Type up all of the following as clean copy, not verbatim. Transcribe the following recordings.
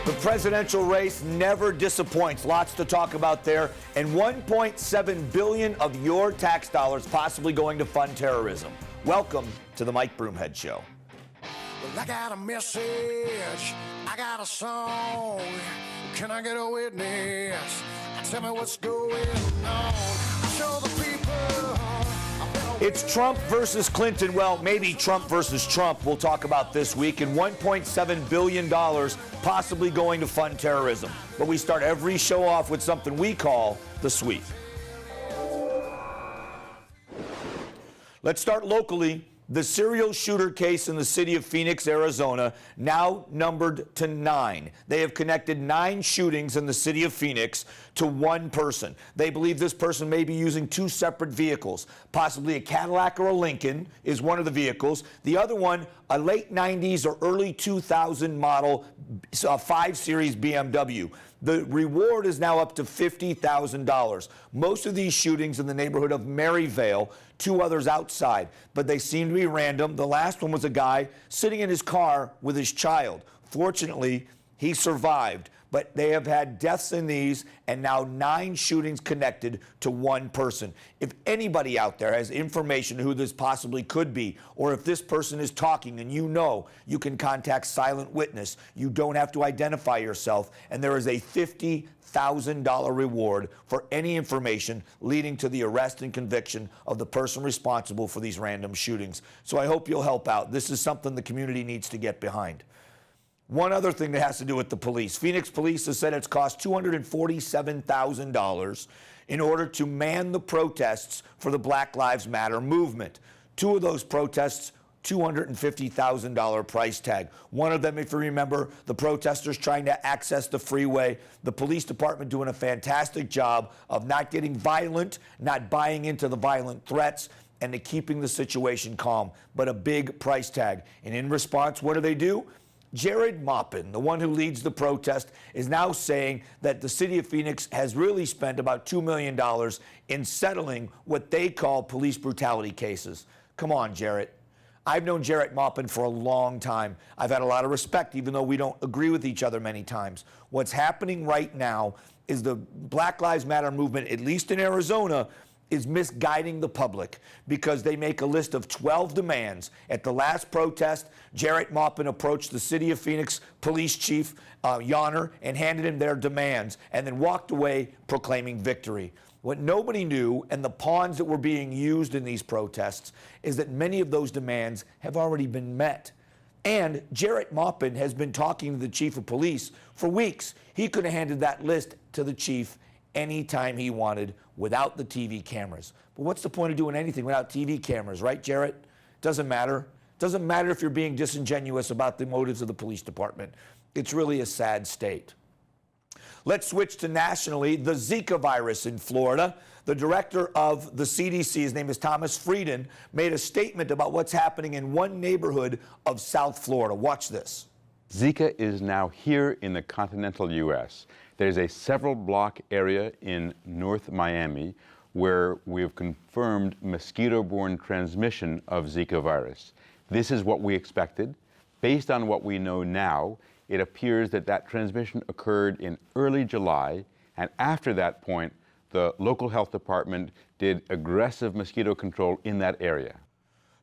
The presidential race never disappoints. Lots to talk about there. And $1.7 billion of your tax dollars possibly going to fund terrorism. Welcome to the Mike Broomhead Show. Well, I got a message. I got a song. Can I get a witness? Tell me what's going on. Show the people. It's Trump versus Clinton. Well, maybe Trump versus Trump. We'll talk about this week. And $1.7 billion possibly going to fund terrorism. But we start every show off with something we call the sweep. Let's start locally. The serial shooter case in the city of Phoenix, Arizona, now numbered to 9. They have connected 9 shootings in the city of Phoenix to one person. They believe this person may be using 2 separate vehicles. Possibly a Cadillac or a Lincoln is one of the vehicles. The other one, a late 90s or early 2000 model 5 Series BMW. The reward is now up to $50,000. Most of these shootings in the neighborhood of Maryvale, 2 others outside, but they seem to be random. The last one was a guy sitting in his car with his child. Fortunately, he survived, but they have had deaths in these and now 9 shootings connected to one person. If anybody out there has information who this possibly could be, or if this person is talking and you can contact Silent Witness. You don't have to identify yourself, and there is a $50,000 reward for any information leading to the arrest and conviction of the person responsible for these random shootings. So I hope you'll help out. This is something the community needs to get behind. One other thing that has to do with the police. Phoenix police has said it's cost $247,000 in order to man the protests for the Black Lives Matter movement. 2 of those protests, $250,000 price tag. One of them, if you remember, the protesters trying to access the freeway. The police department doing a fantastic job of not getting violent, not buying into the violent threats, and to keeping the situation calm. But a big price tag. And in response, what do? Jared Maupin, the one who leads the protest, is now saying that the city of Phoenix has really spent about $2 million in settling what they call police brutality cases. Come on, Jared. I've known Jared Maupin for a long time. I've had a lot of respect, even though we don't agree with each other many times. What's happening right now is the Black Lives Matter movement, at least in Arizona, is misguiding the public because they make a list of 12 demands. At the last protest, Jared Maupin approached the city of Phoenix police chief, Yonner, and handed him their demands and then walked away proclaiming victory. What nobody knew, and the pawns that were being used in these protests, is that many of those demands have already been met. And Jared Maupin has been talking to the chief of police for weeks. He could have handed that list to the chief anytime he wanted without the TV cameras. But what's the point of doing anything without TV cameras, right, Jarrett? Doesn't matter. Doesn't matter if you're being disingenuous about the motives of the police department. It's really a sad state. Let's switch to nationally. The Zika virus in Florida. The director of the CDC, his name is Thomas Frieden, made a statement about what's happening in one neighborhood of South Florida. Watch this. Zika is now here in the continental U.S. There's a several block area in North Miami where we have confirmed mosquito-borne transmission of Zika virus. This is what we expected. Based on what we know now, it appears that that transmission occurred in early July, and after that point, the local health department did aggressive mosquito control in that area.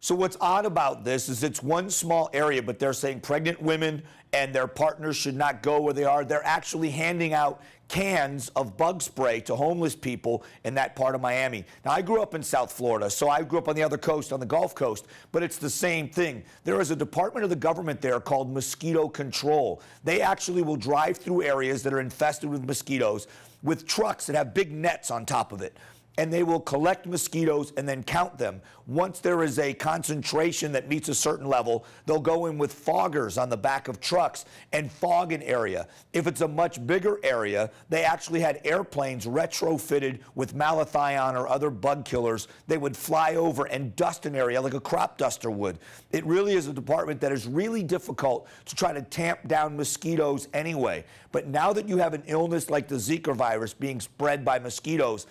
So what's odd about this is it's one small area, but they're saying pregnant women and their partners should not go where they are. They're actually handing out cans of bug spray to homeless people in that part of Miami. Now, I grew up in South Florida, so I grew up on the other coast, on the Gulf Coast, but it's the same thing. There is a department of the government there called mosquito control. They actually will drive through areas that are infested with mosquitoes with trucks that have big nets on top of it. And they will collect mosquitoes and then count them. Once there is a concentration that meets a certain level, they'll go in with foggers on the back of trucks and fog an area. If it's a much bigger area, they actually had airplanes retrofitted with malathion or other bug killers. They would fly over and dust an area like a crop duster would. It really is a department that is really difficult to try to tamp down mosquitoes anyway. But now that you have an illness like the Zika virus being spread by mosquitoes,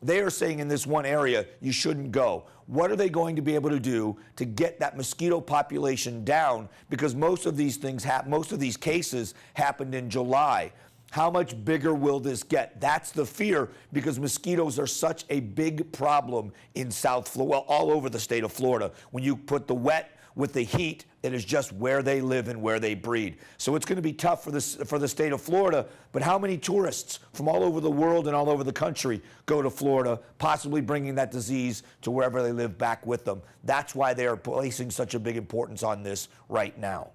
They are saying in this one area, you shouldn't go. What are they going to be able to do to get that mosquito population down? Because most of these things most of these cases happened in July. How much bigger will this get? That's the fear, because mosquitoes are such a big problem in South Florida, well, all over the state of Florida. When you put the wet with the heat, it is just where they live and where they breed. So it's going to be tough for the state of Florida. But how many tourists from all over the world and all over the country go to Florida, possibly bringing that disease to wherever they live back with them? That's why they are placing such a big importance on this right now.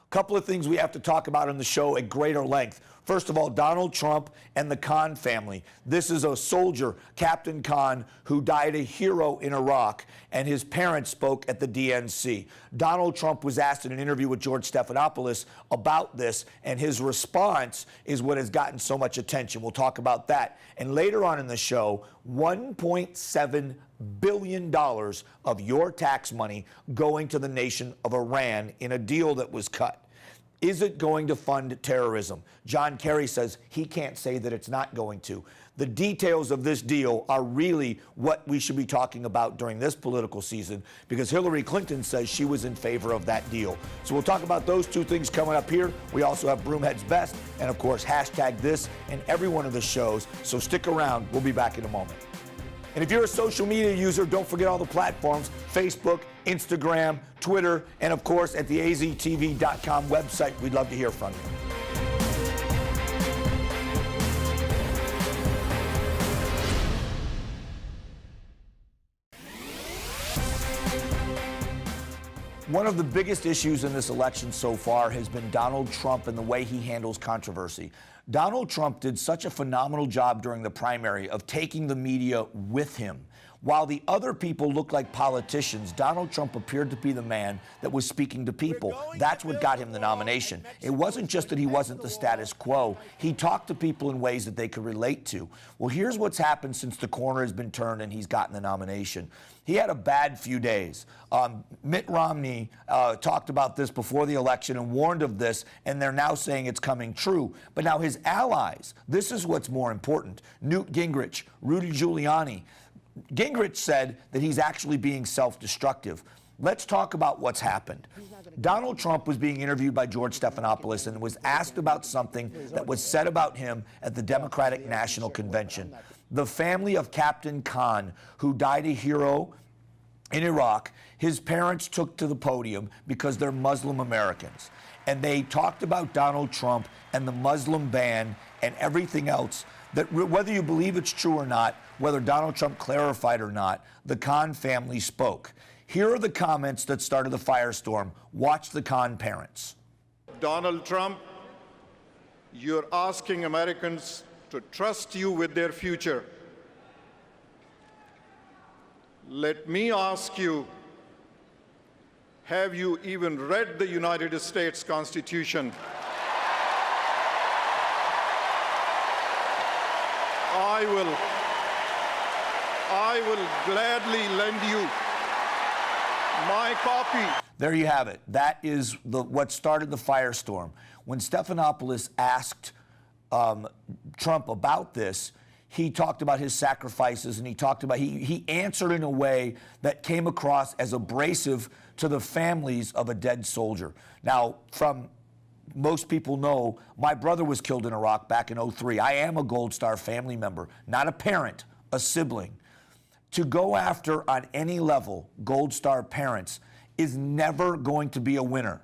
Couple of things we have to talk about on the show at greater length. First of all, Donald Trump and the Khan family. This is a soldier, Captain Khan, who died a hero in Iraq, and his parents spoke at the DNC. Donald Trump was asked in an interview with George Stephanopoulos about this, and his response is what has gotten so much attention. We'll talk about that. And later on in the show, $1.7 billion of your tax money going to the nation of Iran in a deal that was cut. Is it going to fund terrorism? John Kerry says he can't say that it's not going to. The details of this deal are really what we should be talking about during this political season, because Hillary Clinton says she was in favor of that deal. So we'll talk about those two things coming up here. We also have Broomheads Best, and of course, hashtag this and every one of the shows. So stick around. We'll be back in a moment. And if you're a social media user, don't forget all the platforms: Facebook, Instagram, Twitter, and of course at the AZTV.com website. We'd love to hear from you. One of the biggest issues in this election so far has been Donald Trump and the way he handles controversy. Donald Trump did such a phenomenal job during the primary of taking the media with him. While the other people looked like politicians, Donald Trump appeared to be the man that was speaking to people. That's what got him the nomination. It wasn't just that he wasn't the status quo. He talked to people in ways that they could relate to. Well, here's what's happened since the corner has been turned and he's gotten the nomination. He had a bad few days. Mitt Romney talked about this before the election and warned of this, and they're now saying it's coming true. But now his allies, this is what's more important: Newt Gingrich, Rudy Giuliani. Gingrich said that he's actually being self-destructive. Let's talk about what's happened. Donald Trump was being interviewed by George Stephanopoulos and was asked about something that was said about him at the Democratic National Convention. The family of Captain Khan, who died a hero in Iraq, his parents took to the podium because they're Muslim Americans. And they talked about Donald Trump and the Muslim ban and everything else, that whether you believe it's true or not, whether Donald Trump clarified or not, the Khan family spoke. Here are the comments that started the firestorm. Watch the Khan parents. Donald Trump, you're asking Americans to trust you with their future. Let me ask you, have you even read the United States Constitution? I will gladly lend you my copy. There you have it. That is what started the firestorm. When Stephanopoulos asked Trump about this, he talked about his sacrifices, and he answered in a way that came across as abrasive to the families of a dead soldier. Now, most people know, my brother was killed in Iraq back in '03. I am a Gold Star family member, not a parent, a sibling. To go after, on any level, Gold Star parents is never going to be a winner.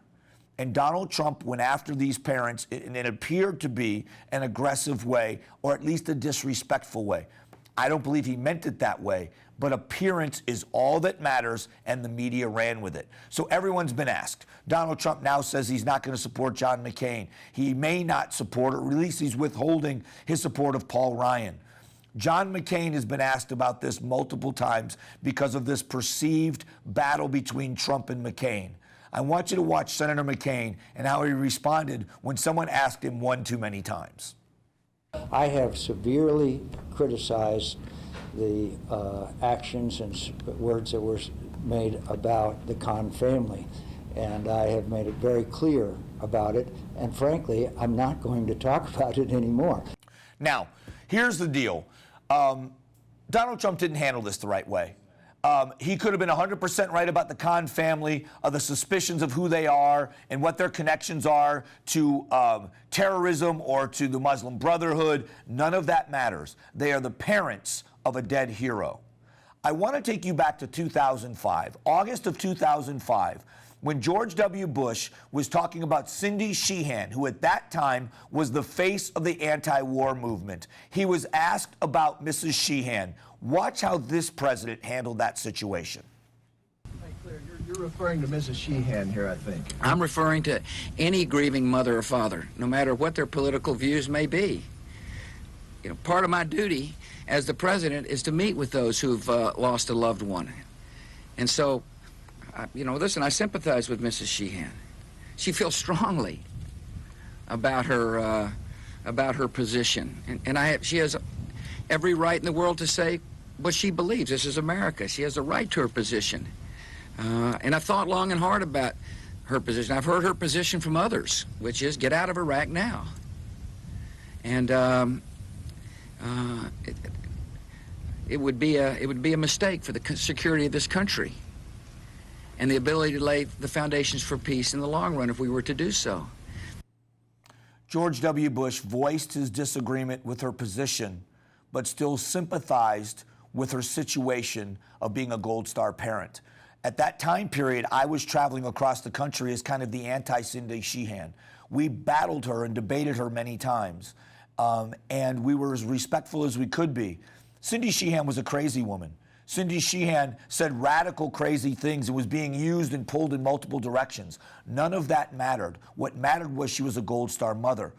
And Donald Trump went after these parents in it appeared to be an aggressive way, or at least a disrespectful way. I don't believe he meant it that way, but appearance is all that matters, and the media ran with it. So everyone's been asked. Donald Trump now says he's not going to support John McCain. He may not support, or at least he's withholding his support of Paul Ryan. John McCain has been asked about this multiple times because of this perceived battle between Trump and McCain. I want you to watch Senator McCain and how he responded when someone asked him one too many times. I have severely criticized the actions and words that were made about the Khan family, and I have made it very clear about it, and frankly, I'm not going to talk about it anymore. Now, here's the deal. Donald Trump didn't handle this the right way. He could have been 100% right about the Khan family, the suspicions of who they are and what their connections are to terrorism or to the Muslim Brotherhood. None of that matters. They are the parents of a dead hero. I want to take you back to 2005, August of 2005, when George W. Bush was talking about Cindy Sheehan, who at that time was the face of the anti-war movement. He was asked about Mrs. Sheehan. Watch how this president handled that situation. You're referring to Mrs. Sheehan here, I think. I'm referring to any grieving mother or father, no matter what their political views may be. You know, part of my duty as the president is to meet with those who've lost a loved one. And so, you know, listen, I sympathize with Mrs. Sheehan. She feels strongly about her position, and she has every right in the world to say what she believes. This is America. She has a right to her position. And I've thought long and hard about her position. I've heard her position from others, which is get out of Iraq now. And it would be a mistake for the security of this country and the ability to lay the foundations for peace in the long run if we were to do so. George W. Bush voiced his disagreement with her position, but still sympathized with her situation of being a Gold Star parent. At that time period, I was traveling across the country as kind of the anti-Cindy Sheehan. We battled her and debated her many times, and we were as respectful as we could be. Cindy Sheehan was a crazy woman. Cindy Sheehan said radical, crazy things and was being used and pulled in multiple directions. None of that mattered. What mattered was she was a Gold Star mother.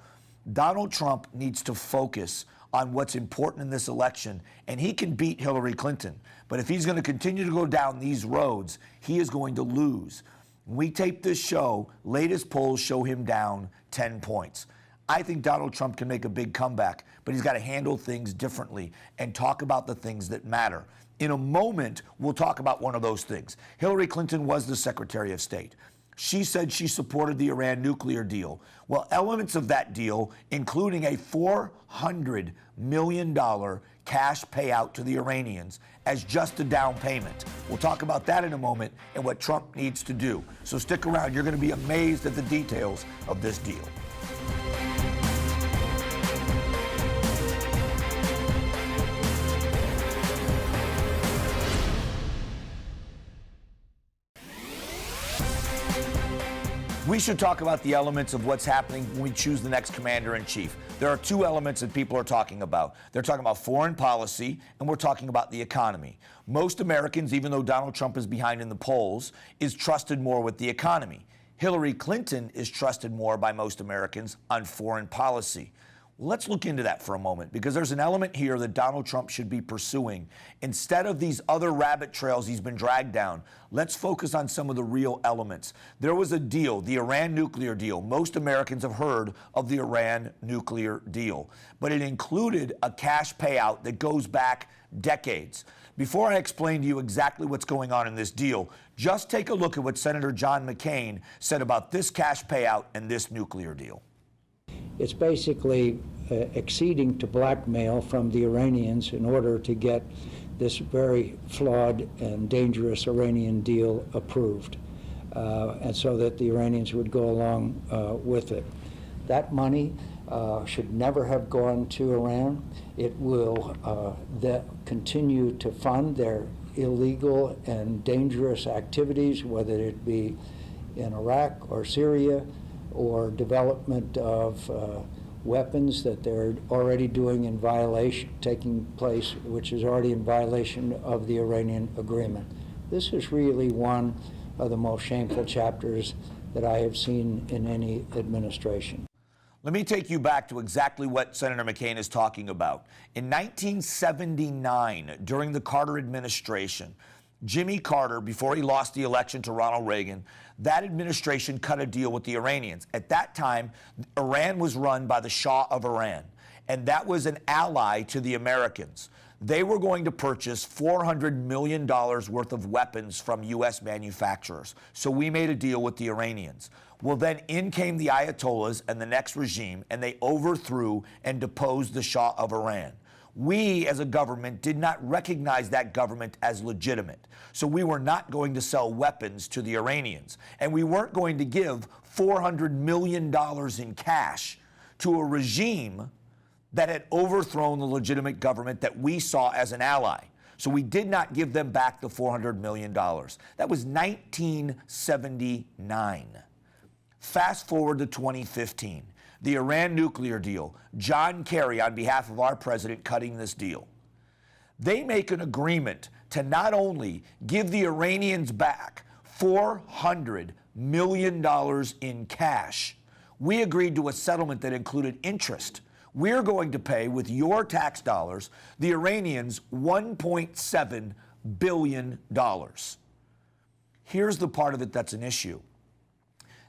Donald Trump needs to focus on what's important in this election, and he can beat Hillary Clinton. But if he's going to continue to go down these roads, he is going to lose. When we tape this show, latest polls show him down 10 points. I think Donald Trump can make a big comeback, but he's got to handle things differently and talk about the things that matter. In a moment, we'll talk about one of those things. Hillary Clinton was the Secretary of State. She said she supported the Iran nuclear deal. Well, elements of that deal, including a $400 million cash payout to the Iranians as just a down payment. We'll talk about that in a moment and what Trump needs to do. So stick around. You're going to be amazed at the details of this deal. We should talk about the elements of what's happening when we choose the next commander-in-chief. There are two elements that people are talking about. They're talking about foreign policy, and we're talking about the economy. Most Americans, even though Donald Trump is behind in the polls, is trusted more with the economy. Hillary Clinton is trusted more by most Americans on foreign policy. Let's look into that for a moment, because there's an element here that Donald Trump should be pursuing. Instead of these other rabbit trails he's been dragged down, let's focus on some of the real elements. There was a deal, the Iran nuclear deal. Most Americans have heard of the Iran nuclear deal, but it included a cash payout that goes back decades. Before I explain to you exactly what's going on in this deal, just take a look at what Senator John McCain said about this cash payout and this nuclear deal. It's basically acceding to blackmail from the Iranians in order to get this very flawed and dangerous Iranian deal approved, and so that the Iranians would go along with it. That money should never have gone to Iran. It will continue to fund their illegal and dangerous activities, whether it be in Iraq or Syria, or development of weapons that they're already doing in violation, taking place, which is already in violation of the Iranian agreement. This is really one of the most shameful chapters that I have seen in any administration. Let me take you back to exactly what Senator McCain is talking about. In 1979, during the Carter administration, Jimmy Carter, before he lost the election to Ronald Reagan, that administration cut a deal with the Iranians. At that time, Iran was run by the Shah of Iran, and that was an ally to the Americans. They were going to purchase $400 million worth of weapons from U.S. manufacturers. So we made a deal with the Iranians. Well, then in came the Ayatollahs and the next regime, and they overthrew and deposed the Shah of Iran. We, as a government, did not recognize that government as legitimate. So we were not going to sell weapons to the Iranians. And we weren't going to give $400 million in cash to a regime that had overthrown the legitimate government that we saw as an ally. So we did not give them back the $400 million. That was 1979. Fast forward to 2015, the Iran nuclear deal. John Kerry, on behalf of our president, cutting this deal. They make an agreement to not only give the Iranians back $400 million in cash, we agreed to a settlement that included interest. We're going to pay, with your tax dollars, the Iranians $1.7 billion. Here's the part of it that's an issue.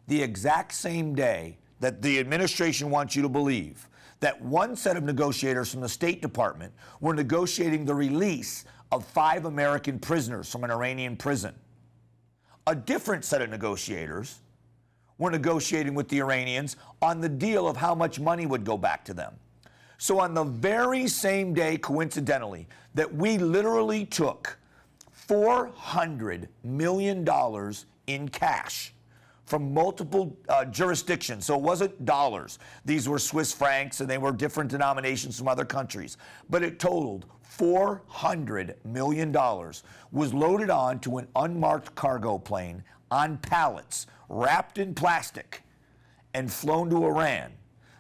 The exact same day that the administration wants you to believe that one set of negotiators from the State Department were negotiating the release of 5 American prisoners from an Iranian prison, a different set of negotiators were negotiating with the Iranians on the deal of how much money would go back to them. So on the very same day, coincidentally, that we literally took $400 million in cash from multiple jurisdictions. So it wasn't dollars. These were Swiss francs, and they were different denominations from other countries. But it totaled $400 million, was loaded onto an unmarked cargo plane on pallets, wrapped in plastic, and flown to Iran.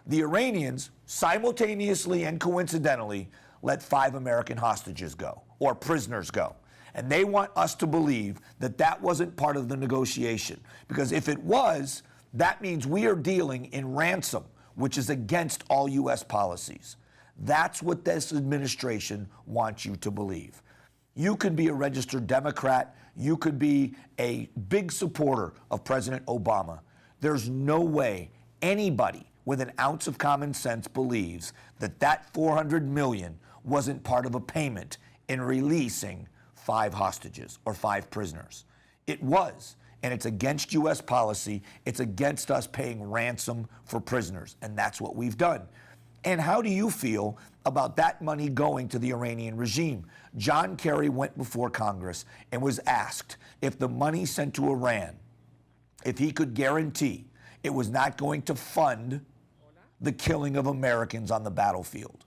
The Iranians simultaneously and coincidentally let 5 American hostages go, or prisoners go. And they want us to believe that that wasn't part of the negotiation. Because if it was, that means we are dealing in ransom, which is against all U.S. policies. That's what this administration wants you to believe. You could be a registered Democrat. You could be a big supporter of President Obama. There's no way anybody with an ounce of common sense believes that that $400 million wasn't part of a payment in releasing 5 hostages or 5 prisoners. It was, and it's against U.S. policy. It's against us paying ransom for prisoners, and that's what we've done. And how do you feel about that money going to the Iranian regime? John Kerry went before Congress and was asked if the money sent to Iran, if he could guarantee it was not going to fund the killing of Americans on the battlefield.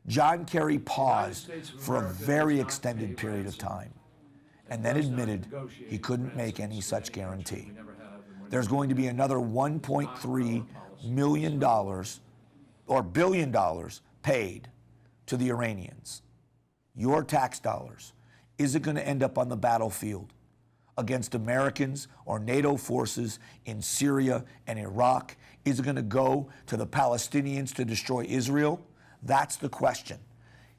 John Kerry paused for a very extended period of time and then admitted he couldn't make any such guarantee. There's going to be another $1.3 million or billion dollars paid to the Iranians. Your tax dollars. Is it going to end up on the battlefield against Americans or NATO forces in Syria and Iraq? Is it going to go to the Palestinians to destroy Israel? That's the question.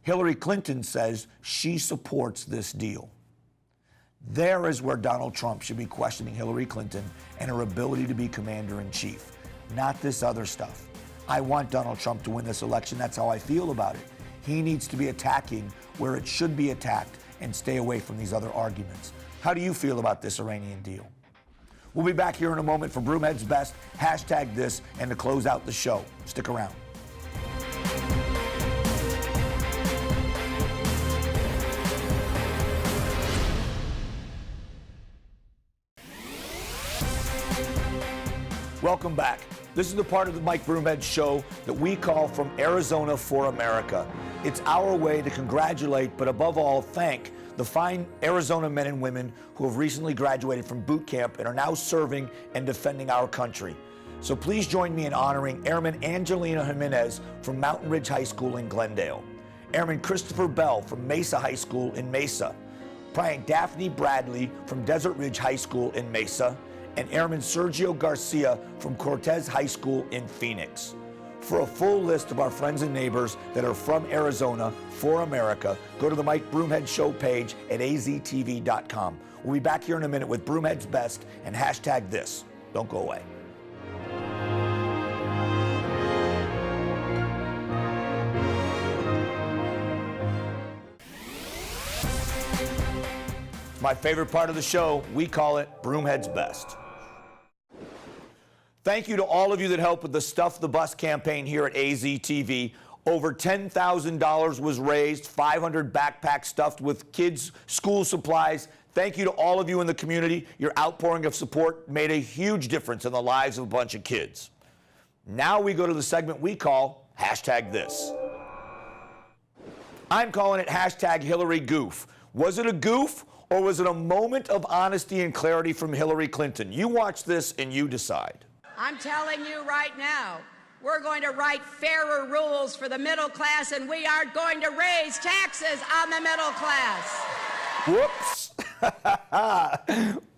Hillary Clinton says she supports this deal. There is where Donald Trump should be questioning Hillary Clinton and her ability to be commander-in-chief, not this other stuff. I want Donald Trump to win this election. That's how I feel about it. He needs to be attacking where it should be attacked and stay away from these other arguments. How do you feel about this Iranian deal? We'll be back here in a moment for Broomheads Best, hashtag this, and to close out the show. Stick around. Welcome back. This is the part of the Mike Broomhead show that we call From Arizona for America. It's our way to congratulate, but above all, thank the fine Arizona men and women who have recently graduated from boot camp and are now serving and defending our country. So please join me in honoring Airman Angelina Jimenez from Mountain Ridge High School in Glendale, Airman Christopher Bell from Mesa High School in Mesa, Private Daphne Bradley from Desert Ridge High School in Mesa, and Airman Sergio Garcia from Cortez High School in Phoenix. For a full list of our friends and neighbors that are from Arizona for America, go to the Mike Broomhead Show page at AZTV.com. We'll be back here in a minute with Broomhead's Best and hashtag this. Don't go away. My favorite part of the show, we call it Broomhead's Best. Thank you to all of you that helped with the Stuff the Bus campaign here at AZTV. Over $10,000 was raised, 500 backpacks stuffed with kids' school supplies. Thank you to all of you in the community. Your outpouring of support made a huge difference in the lives of a bunch of kids. Now we go to the segment we call #This. I'm calling it #HillaryGoof. Was it a goof or was it a moment of honesty and clarity from Hillary Clinton? You watch this and you decide. I'm telling you right now, we're going to write fairer rules for the middle class, and we are going to raise taxes on the middle class. Whoops.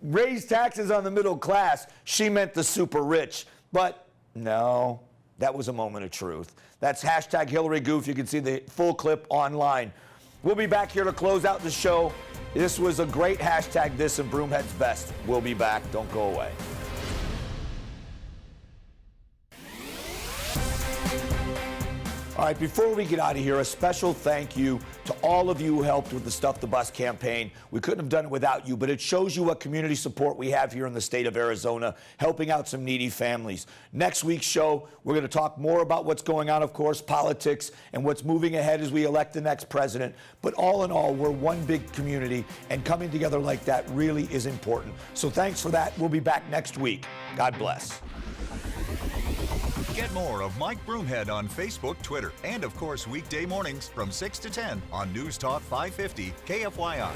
Raise taxes on the middle class. She meant the super rich. But no, that was a moment of truth. That's #HillaryGoof. You can see the full clip online. We'll be back here to close out the show. This was a great #This and Broomheads Best. We'll be back. Don't go away. All right, before we get out of here, a special thank you to all of you who helped with the Stuff the Bus campaign. We couldn't have done it without you, but it shows you what community support we have here in the state of Arizona, helping out some needy families. Next week's show, we're going to talk more about what's going on, of course, politics, and what's moving ahead as we elect the next president. But all in all, we're one big community, and coming together like that really is important. So thanks for that. We'll be back next week. God bless. Get more of Mike Broomhead on Facebook, Twitter, and of course weekday mornings from 6 to 10 on News Talk 550 KFYI.